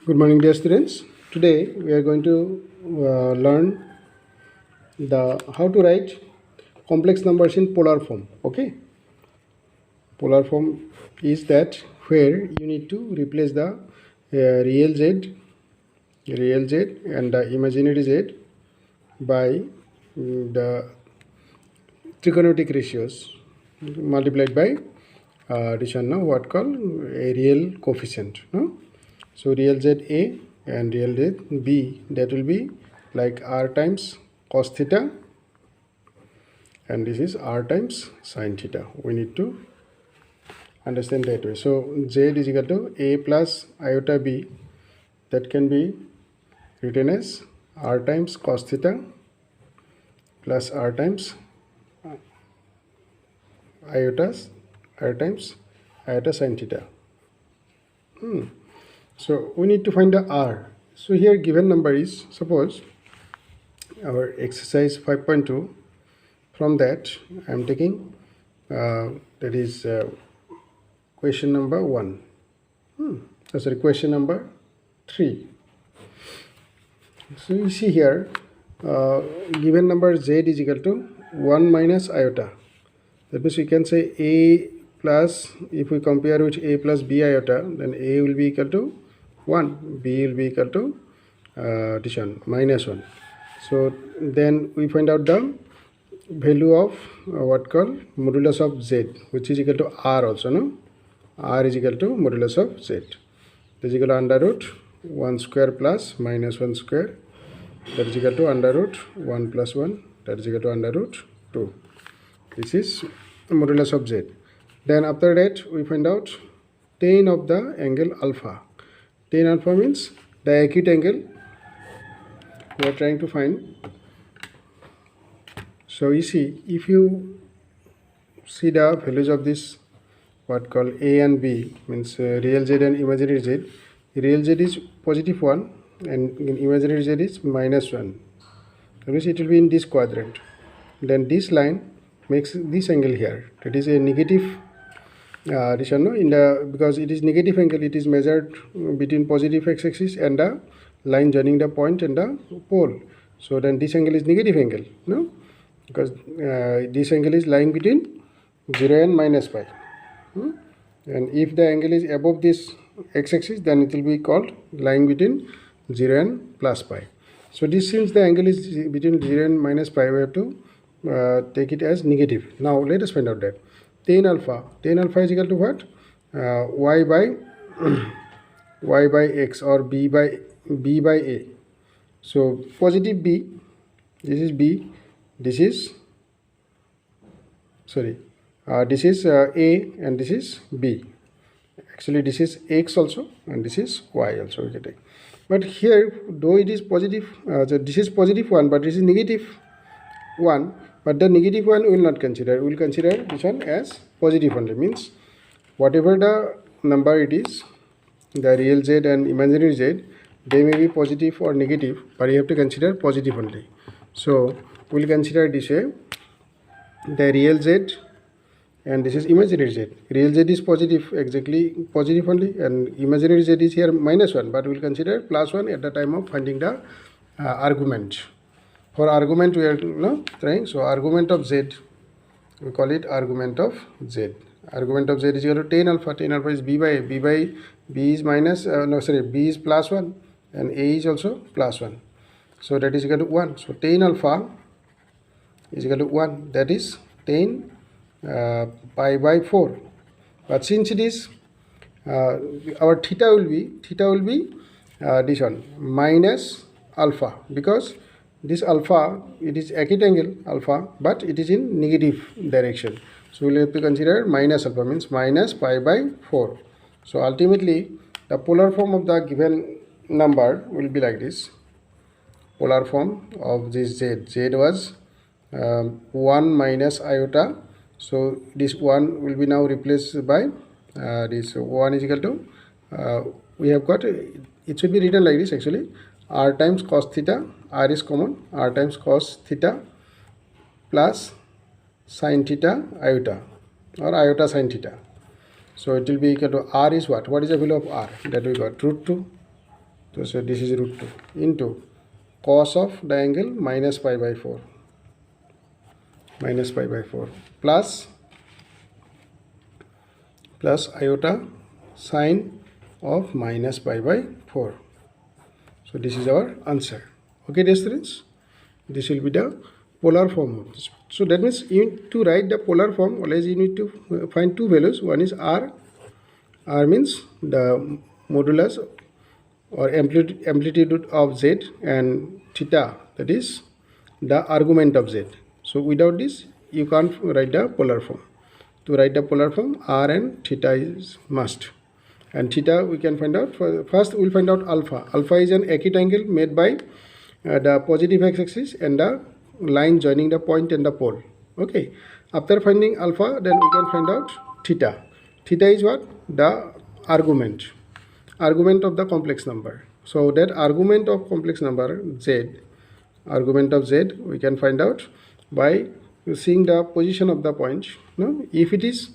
Good morning, dear students. Today we are going to learn the how to write complex numbers in polar form. Okay, polar form is that where you need to replace the real z, and the imaginary z by the trigonometric ratios multiplied by this one now what called a real coefficient. No? So real z a and real z b, that will be like r times cos theta, and this is r times sin theta. We need to understand that way. So z is equal to a plus iota b, that can be written as r times cos theta plus r times iotas r times iota sin theta. So we need to find the r. So here given number is, suppose our exercise 5.2. From that I am taking that is question number 1. Sorry, question number 3. So you see here given number z is equal to 1 minus iota. That means we can say a plus, if we compare with a plus b iota, then a will be equal to 1, b will be equal to this one minus 1. So then we find out the value of what called modulus of z, which is equal to r also. No, r is equal to modulus of z. That is equal to under root 1 square plus minus 1 square, that is equal to under root 1 plus 1, that is equal to under root 2. This is modulus of z. Then after that we find out tan of the angle alpha. Tan alpha means the acute angle we are trying to find. So you see, if you see the values of this what called a and b, means real z and imaginary z. Real z is positive 1 and imaginary z is minus 1. That means it will be in this quadrant. Then this line makes this angle here, that is a negative this one, no? Because it is negative angle, it is measured between positive x-axis and the line joining the point and the pole. So then this angle is negative angle, no? Because this angle is lying between 0 and minus pi. And if the angle is above this x-axis, then it will be called lying between 0 and plus pi. So this, since the angle is between 0 and minus pi, we have to take it as negative. Now let us find out that tan alpha is equal to what? Y by y by x, or b by a. So positive b, this is b, this is sorry, this is a and this is b. Actually this is x also and this is y also we can take. But here, though it is positive, so this is positive 1, but this is negative 1. But the negative one we will not consider. We will consider this one as positive only. Means whatever the number it is, the real z and imaginary z, they may be positive or negative, but you have to consider positive only. So we will consider this way, the real z and this is imaginary z. Real z is positive, exactly positive only, and imaginary z is here minus 1, but we will consider plus 1 at the time of finding the argument. For argument we are trying, so argument of z, we call it argument of z. Argument of z is equal to tan alpha. Tan alpha is b by a. B is minus b is plus 1 and a is also plus 1. So that is equal to 1. So tan alpha is equal to 1. That is tan pi by 4. But since it is our theta will be this one minus alpha, because this alpha, it is acute angle alpha, but it is in negative direction. So we will have to consider minus alpha, means minus pi by 4. So ultimately the polar form of the given number will be like this. Polar form of this z was 1 minus iota. So this 1 will be now replaced by this 1 is equal to we have got, it should be written like this actually, r times cos theta, r is common, r times cos theta plus sin theta iota, or iota sin theta. So it will be equal to r is what? What is the value of r? That we got root 2. So this is root 2 into cos of the angle minus pi by 4 plus iota sine of minus pi by 4. So this is our answer. Okay, dear students, this will be the polar form of this. So that means you need to write the polar form. Always you need to find two values. One is r. R means the modulus or amplitude of z, and theta, that is the argument of z. So without this you can't write the polar form. To write the polar form, r and theta is must. And theta we can find out. First we will find out alpha. Alpha is an acute angle made by the positive x-axis and the line joining the point and the pole. Okay, after finding alpha, then we can find out theta. Theta is what? The argument of the complex number. So that argument of complex number z, we can find out by seeing the position of the point. No, if it is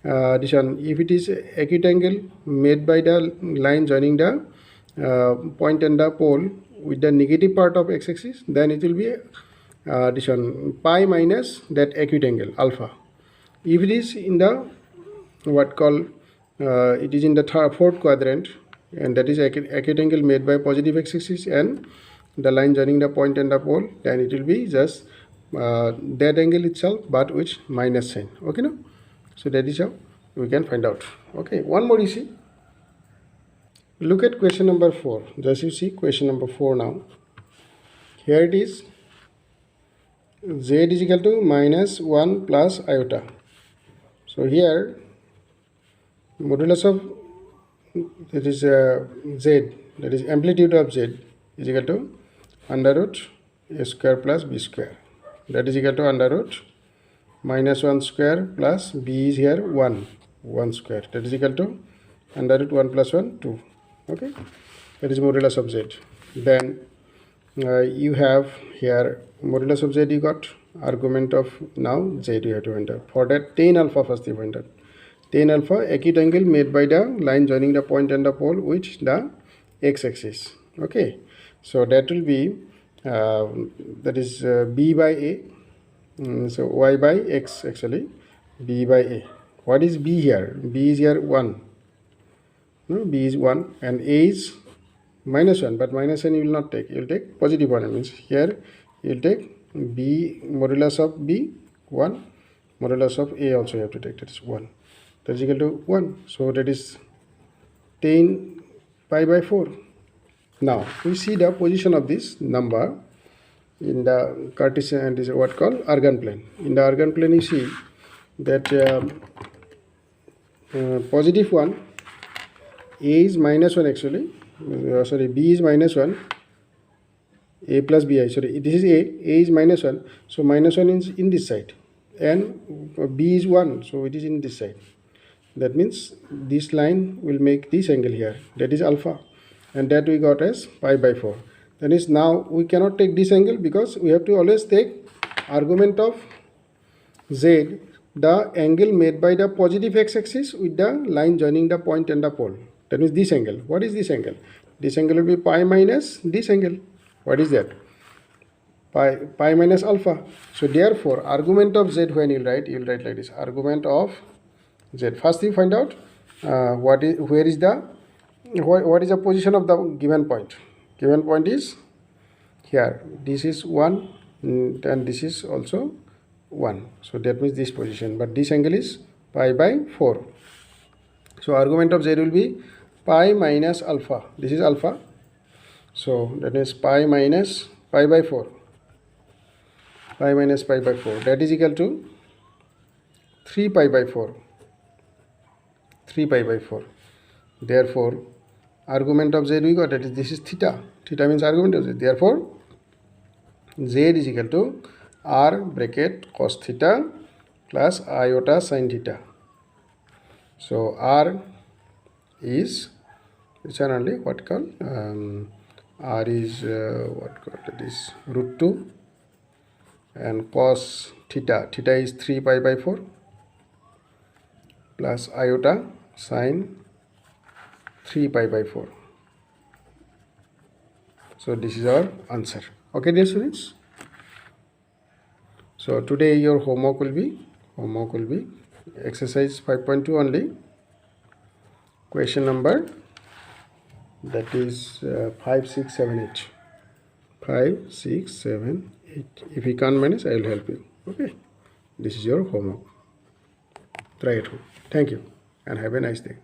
if it is acute angle made by the line joining the point and the pole with the negative part of x-axis, then it will be this one pi minus that acute angle alpha. If it is in the it is in the fourth quadrant, and that is acute angle made by positive x-axis and the line joining the point and the pole, then it will be just that angle itself but with minus sign. Okay, no? So that is how we can find out. Okay, one more you see. Look at question number 4. Just you see question number 4 now. Here it is. Z is equal to minus 1 plus iota. So here modulus of that is z, that is amplitude of z, is equal to under root a square plus b square. That is equal to under root minus 1 square plus b is here 1 square. That is equal to under root 1 plus 1 2. Okay, that is modulus of z. Then you have here modulus of z, you got argument of now z you have to enter. For that tan alpha first you find out. Tan alpha acute angle made by the line joining the point and the pole with the x-axis. Okay, so that will be that is b by a. So y by x actually, b by a. What is b here? B is here 1. No, b is 1 and a is minus 1, but minus 1 you will not take. You will take positive 1. Means here you will take b modulus of b 1, modulus of a also you have to take, that is 1. That is equal to 1. So that is tan pi by 4. Now we see the position of this number in the Cartesian, and this is what called Argand plane. In the Argand plane you see that positive 1, a is minus 1 actually, sorry, b is minus 1, a plus bi, sorry, this is a is minus 1, so minus 1 is in this side, and b is 1, so it is in this side. That means this line will make this angle here, that is alpha, and that we got as pi by 4. That is, now we cannot take this angle because we have to always take argument of z, the angle made by the positive x-axis with the line joining the point and the pole. That means this angle. What is this angle? This angle will be pi minus this angle. What is that? Pi minus alpha. So therefore argument of z, when you write like this, argument of z. First you find out what is the position of the given point. Given point is here. This is 1 and this is also 1. So that means this position, but this angle is pi by 4. So argument of z will be pi minus alpha. This is alpha. So that is pi minus pi by 4. Pi minus pi by 4. That is equal to 3 pi by 4. 3 pi by 4. Therefore argument of z we got, that is, this is theta. Theta means argument of z. Therefore z is equal to r bracket cos theta plus iota sin theta. So r is this one only, what called r is what called this root 2, and cos theta is 3 pi by 4 plus iota sin 3 pi by 4. So this is our answer. Okay, dear students. So today your homework will be exercise 5.2 only. Question number, that is 5, 6, 7, 8. 5, 6, 7, 8. If you can't manage, I will help you. Okay. This is your homework. Try it home. Thank you and have a nice day.